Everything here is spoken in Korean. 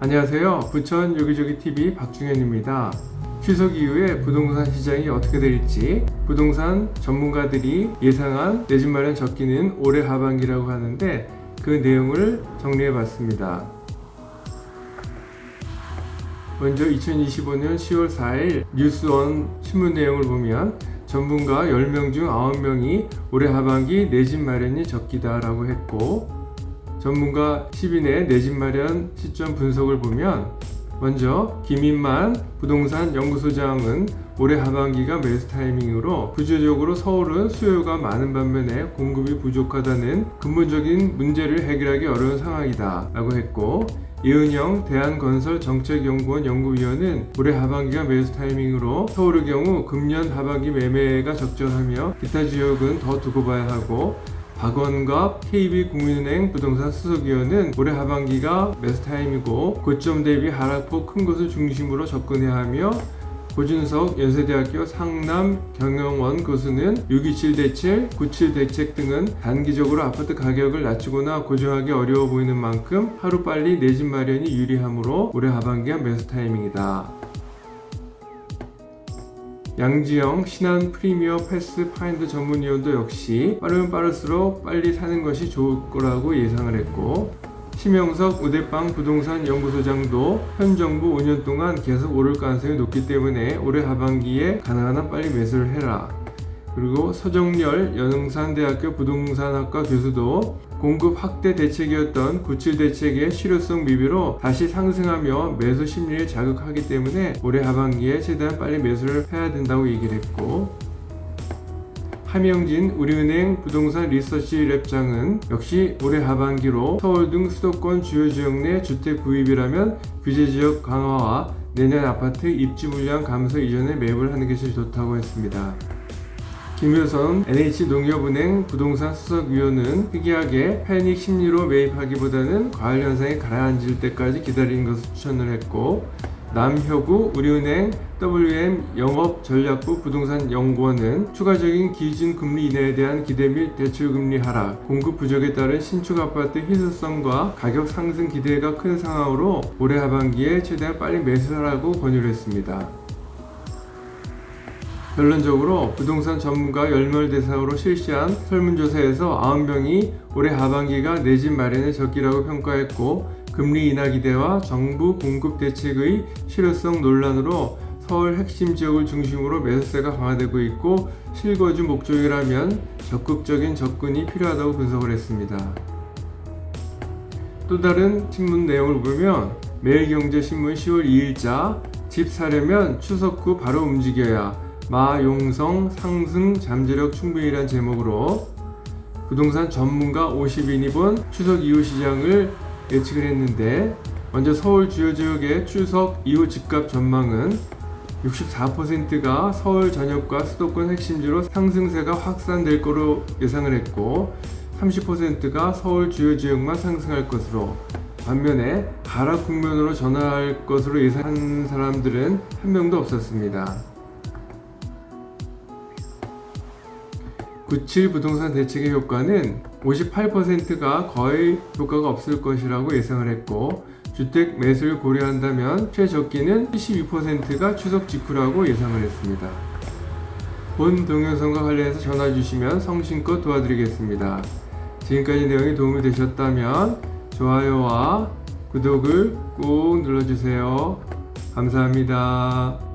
안녕하세요. 부천 여기저기TV 박중현입니다. 추석 이후에 부동산 시장이 어떻게 될지, 부동산 전문가들이 예상한 내 집 마련 적기는 올해 하반기라고 하는데 그 내용을 정리해 봤습니다. 먼저 2025년 10월 4일 뉴스원 신문 내용을 보면 전문가 10명 중 9명이 올해 하반기 내 집 마련이 적기다 라고 했고, 전문가 10인의 내 집 마련 시점 분석을 보면 먼저 김인만 부동산 연구소장은 올해 하반기가 매수 타이밍으로 구조적으로 서울은 수요가 많은 반면에 공급이 부족하다는 근본적인 문제를 해결하기 어려운 상황이다 라고 했고, 이은영 대한건설정책연구원 연구위원은 올해 하반기가 매수 타이밍으로 서울의 경우 금년 하반기 매매가 적절하며 기타 지역은 더 두고 봐야 하고, 박원갑 KB국민은행 부동산 수석위원은 올해 하반기가 매수 타임이고 고점 대비 하락폭 큰 곳을 중심으로 접근해야 하며, 고준석 연세대학교 상남경영원 교수는 627 대책, 97 대책 등은 단기적으로 아파트 가격을 낮추거나 고정하기 어려워 보이는 만큼 하루빨리 내 집 마련이 유리하므로 올해 하반기가 매수 타이밍이다. 양지영 신한 프리미어 패스 파인드 전문위원도 역시 빠르면 빠를수록 빨리 사는 것이 좋을 거라고 예상을 했고, 심영석 우대빵 부동산 연구소장도 현 정부 5년 동안 계속 오를 가능성이 높기 때문에 올해 하반기에 가능한 한 빨리 매수를 해라. 그리고 서정열 연흥산대학교 부동산학과 교수도 공급 확대 대책이었던 97 대책의 실효성 미비로 다시 상승하며 매수 심리를 자극하기 때문에 올해 하반기에 최대한 빨리 매수를 해야 된다고 얘기를 했고, 함영진 우리은행 부동산 리서치 랩장은 역시 올해 하반기로 서울 등 수도권 주요 지역 내 주택 구입이라면 규제 지역 강화와 내년 아파트 입지 물량 감소 이전에 매입을 하는 것이 좋다고 했습니다. 김효선 NH농협은행 부동산 수석위원은 특이하게 패닉 심리로 매입하기보다는 과열 현상이 가라앉을 때까지 기다리는 것을 추천을 했고, 남효구 우리은행 WM 영업전략부 부동산연구원은 추가적인 기준금리 인하에 대한 기대 및 대출금리 하락, 공급 부족에 따른 신축 아파트 희소성과 가격 상승 기대가 큰 상황으로 올해 하반기에 최대한 빨리 매수하라고 권유를 했습니다. 결론적으로 부동산 전문가 10명 대상으로 실시한 설문조사에서 9명이 올해 하반기가 내 집 마련의 적기라고 평가했고, 금리 인하 기대와 정부 공급 대책의 실효성 논란으로 서울 핵심 지역을 중심으로 매수세가 강화되고 있고, 실거주 목적이라면 적극적인 접근이 필요하다고 분석을 했습니다. 또 다른 신문 내용을 보면 매일경제신문 10월 2일자 집 사려면 추석 후 바로 움직여야 마용성 상승 잠재력 충분이란 제목으로 부동산 전문가 50인이 본 추석 이후 시장을 예측을 했는데, 먼저 서울 주요 지역의 추석 이후 집값 전망은 64%가 서울 전역과 수도권 핵심지로 상승세가 확산될 것으로 예상을 했고, 30%가 서울 주요 지역만 상승할 것으로, 반면에 하락 국면으로 전환할 것으로 예상한 사람들은 한 명도 없었습니다. 97 부동산 대책의 효과는 58%가 거의 효과가 없을 것이라고 예상을 했고, 주택 매수를 고려한다면 최적기는 72%가 추석 직후라고 예상을 했습니다. 본 동영상과 관련해서 전화 주시면 성심껏 도와드리겠습니다. 지금까지 내용이 도움이 되셨다면 좋아요와 구독을 꼭 눌러주세요. 감사합니다.